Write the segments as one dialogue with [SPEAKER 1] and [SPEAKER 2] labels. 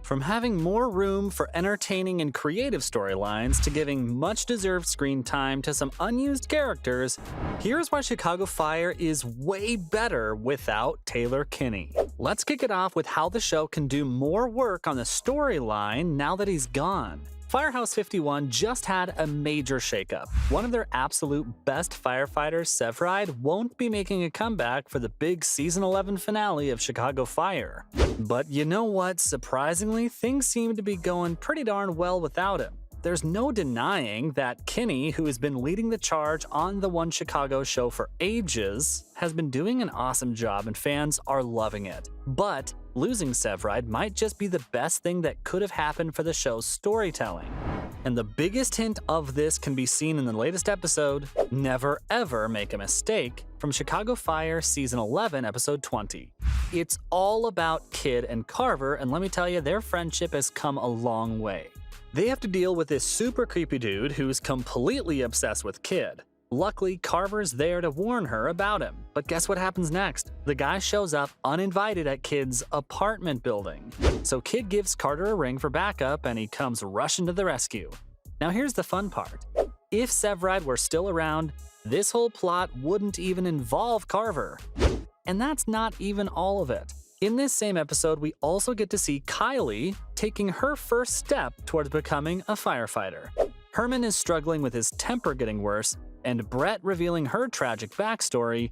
[SPEAKER 1] From having more room for entertaining and creative storylines to giving much-deserved screen time to some unused characters, here's why Chicago Fire is way better without Taylor Kinney. Let's kick it off with how the show can do more work on the storyline now that he's gone. Firehouse 51 just had a major shakeup. One of their absolute best firefighters, Severide, won't be making a comeback for the big Season 11 finale of Chicago Fire. But you know what? Surprisingly, things seem to be going pretty darn well without him. There's no denying that Kinney, who has been leading the charge on the One Chicago show for ages, has been doing an awesome job and fans are loving it. But losing Severide might just be the best thing that could have happened for the show's storytelling. And the biggest hint of this can be seen in the latest episode, Never Ever Make a Mistake, from Chicago Fire Season 11, Episode 20. It's all about Kid and Carver, and let me tell you, their friendship has come a long way. They have to deal with this super creepy dude who's completely obsessed with Kid. Luckily, Carver's there to warn her about him. But guess what happens next? The guy shows up uninvited at Kid's apartment building. So Kid gives Carter a ring for backup and he comes rushing to the rescue. Now here's the fun part. If Severide were still around, this whole plot wouldn't even involve Carver. And that's not even all of it. In this same episode, we also get to see Kylie taking her first step towards becoming a firefighter. Herman is struggling with his temper getting worse, and Brett revealing her tragic backstory.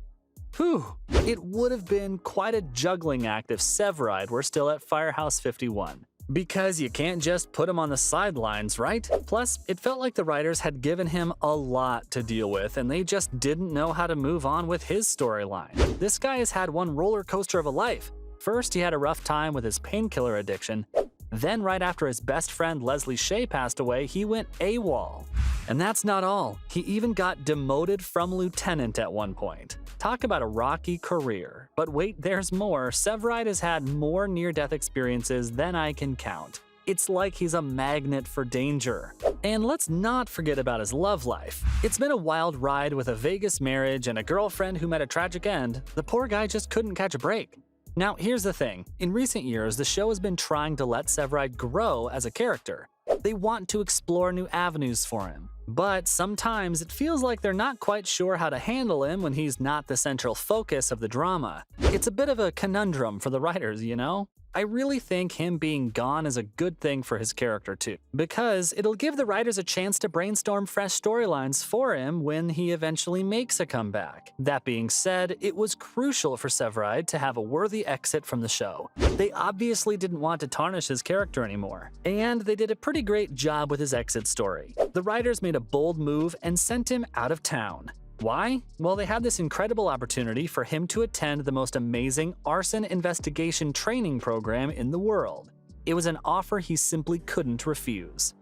[SPEAKER 1] Whew, it would have been quite a juggling act if Severide were still at Firehouse 51. Because you can't just put him on the sidelines, right? Plus, it felt like the writers had given him a lot to deal with and they just didn't know how to move on with his storyline. This guy has had one roller coaster of a life. First, he had a rough time with his painkiller addiction. Then, right after his best friend Leslie Shea passed away, he went AWOL. And that's not all. He even got demoted from lieutenant at one point. Talk about a rocky career. But wait, there's more. Severide has had more near-death experiences than I can count. It's like he's a magnet for danger. And let's not forget about his love life. It's been a wild ride with a Vegas marriage and a girlfriend who met a tragic end. The poor guy just couldn't catch a break. Now, here's the thing. In recent years, the show has been trying to let Severide grow as a character. They want to explore new avenues for him. But sometimes it feels like they're not quite sure how to handle him when he's not the central focus of the drama. It's a bit of a conundrum for the writers, you know? I really think him being gone is a good thing for his character too, because it'll give the writers a chance to brainstorm fresh storylines for him when he eventually makes a comeback. That being said, it was crucial for Severide to have a worthy exit from the show. They obviously didn't want to tarnish his character anymore, and they did a pretty great job with his exit story. The writers made a bold move and sent him out of town. Why? Well, they had this incredible opportunity for him to attend the most amazing arson investigation training program in the world. It was an offer he simply couldn't refuse.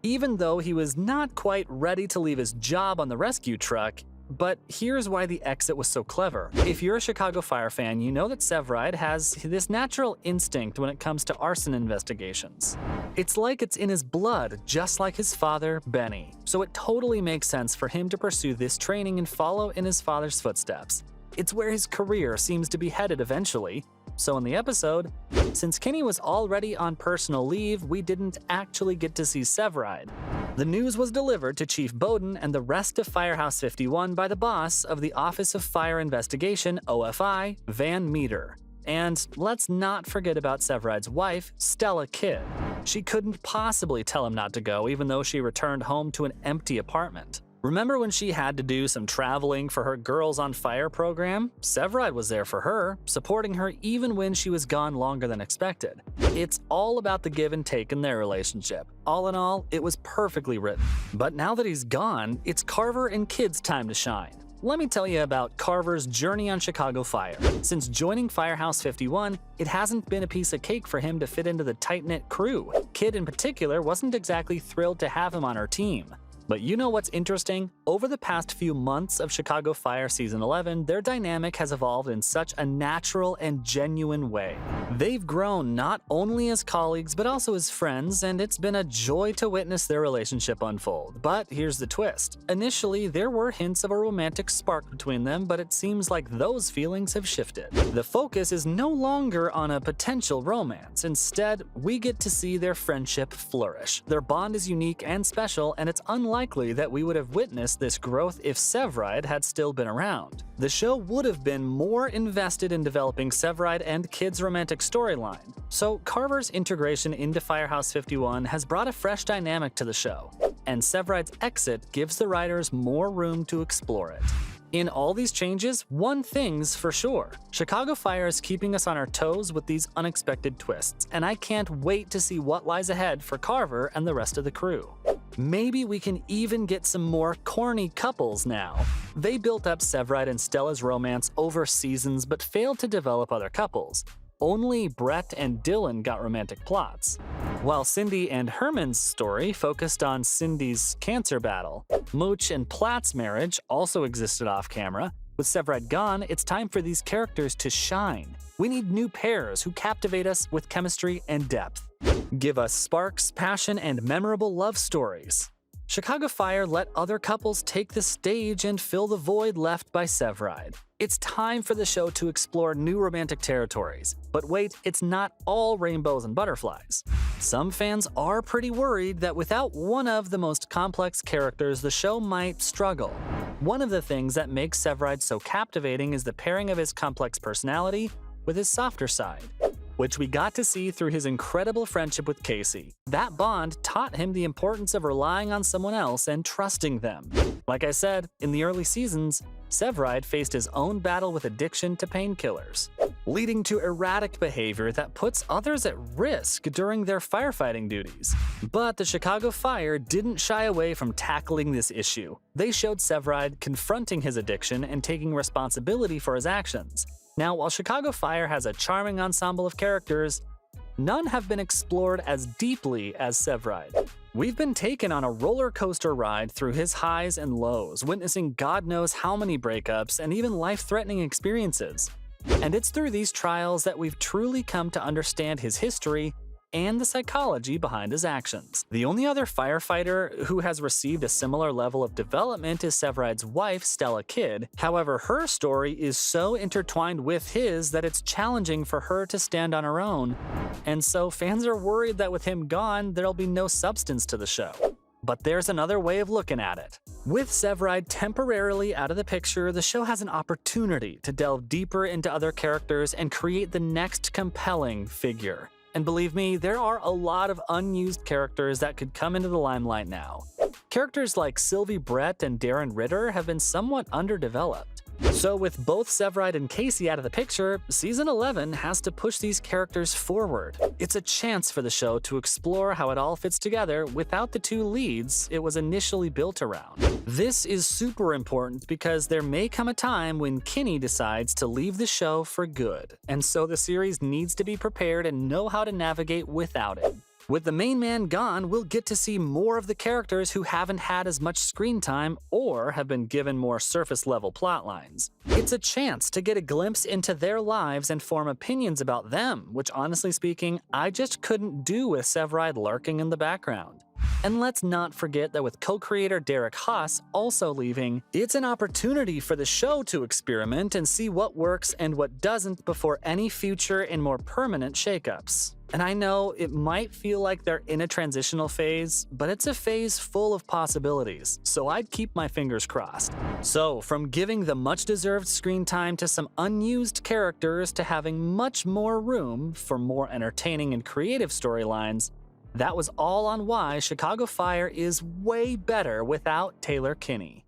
[SPEAKER 1] Even though he was not quite ready to leave his job on the rescue truck, but here's why the exit was so clever. If you're a Chicago Fire fan, you know that Severide has this natural instinct when it comes to arson investigations. It's like it's in his blood, just like his father, Benny. So it totally makes sense for him to pursue this training and follow in his father's footsteps. It's where his career seems to be headed eventually. So in the episode, since Kinney was already on personal leave, we didn't actually get to see Severide. The news was delivered to Chief Bowden and the rest of Firehouse 51 by the boss of the Office of Fire Investigation, OFI, Van Meter. And let's not forget about Severide's wife, Stella Kidd. She couldn't possibly tell him not to go, even though she returned home to an empty apartment. Remember when she had to do some traveling for her Girls on Fire program? Severide was there for her, supporting her even when she was gone longer than expected. It's all about the give and take in their relationship. All in all, it was perfectly written. But now that he's gone, it's Carver and Kid's time to shine. Let me tell you about Carver's journey on Chicago Fire. Since joining Firehouse 51, it hasn't been a piece of cake for him to fit into the tight-knit crew. Kid in particular wasn't exactly thrilled to have him on her team. But you know what's interesting? Over the past few months of Chicago Fire Season 11, their dynamic has evolved in such a natural and genuine way. They've grown not only as colleagues but also as friends, and it's been a joy to witness their relationship unfold. But here's the twist. Initially, there were hints of a romantic spark between them, but it seems like those feelings have shifted. The focus is no longer on a potential romance. Instead, we get to see their friendship flourish. Their bond is unique and special, and it's unlikely that we would have witnessed this growth if Severide had still been around. The show would have been more invested in developing Severide and Kid's romantic storyline. So Carver's integration into Firehouse 51 has brought a fresh dynamic to the show, and Severide's exit gives the writers more room to explore it. In all these changes, one thing's for sure. Chicago Fire is keeping us on our toes with these unexpected twists, and I can't wait to see what lies ahead for Carver and the rest of the crew. Maybe we can even get some more corny couples now. They built up Severide and Stella's romance over seasons but failed to develop other couples. Only Brett and Dylan got romantic plots. While Cindy and Herman's story focused on Cindy's cancer battle, Mooch and Platt's marriage also existed off-camera. With Severide gone, it's time for these characters to shine. We need new pairs who captivate us with chemistry and depth. Give us sparks, passion, and memorable love stories. Chicago Fire let other couples take the stage and fill the void left by Severide. It's time for the show to explore new romantic territories. But wait, it's not all rainbows and butterflies. Some fans are pretty worried that without one of the most complex characters, the show might struggle. One of the things that makes Severide so captivating is the pairing of his complex personality with his softer side, which we got to see through his incredible friendship with Casey. That bond taught him the importance of relying on someone else and trusting them. Like I said, in the early seasons, Severide faced his own battle with addiction to painkillers, leading to erratic behavior that puts others at risk during their firefighting duties. But the Chicago Fire didn't shy away from tackling this issue. They showed Severide confronting his addiction and taking responsibility for his actions. Now, while Chicago Fire has a charming ensemble of characters, none have been explored as deeply as Severide. We've been taken on a roller coaster ride through his highs and lows, witnessing God knows how many breakups and even life-threatening experiences. And it's through these trials that we've truly come to understand his history and the psychology behind his actions. The only other firefighter who has received a similar level of development is Severide's wife, Stella Kidd. However, her story is so intertwined with his that it's challenging for her to stand on her own. And so fans are worried that with him gone, there'll be no substance to the show. But there's another way of looking at it. With Severide temporarily out of the picture, the show has an opportunity to delve deeper into other characters and create the next compelling figure. And believe me, there are a lot of unused characters that could come into the limelight now. Characters like Sylvie Brett and Darren Ritter have been somewhat underdeveloped. So with both Severide and Casey out of the picture, Season 11 has to push these characters forward. It's a chance for the show to explore how it all fits together without the two leads it was initially built around. This is super important because there may come a time when Kinney decides to leave the show for good, and so the series needs to be prepared and know how to navigate without it. With the main man gone, we'll get to see more of the characters who haven't had as much screen time or have been given more surface-level plot lines. It's a chance to get a glimpse into their lives and form opinions about them, which honestly speaking, I just couldn't do with Severide lurking in the background. And let's not forget that with co-creator Derek Haas also leaving, it's an opportunity for the show to experiment and see what works and what doesn't before any future and more permanent shakeups. And I know it might feel like they're in a transitional phase, but it's a phase full of possibilities, so I'd keep my fingers crossed. So, from giving the much-deserved screen time to some unused characters to having much more room for more entertaining and creative storylines, that was all on why Chicago Fire is way better without Taylor Kinney.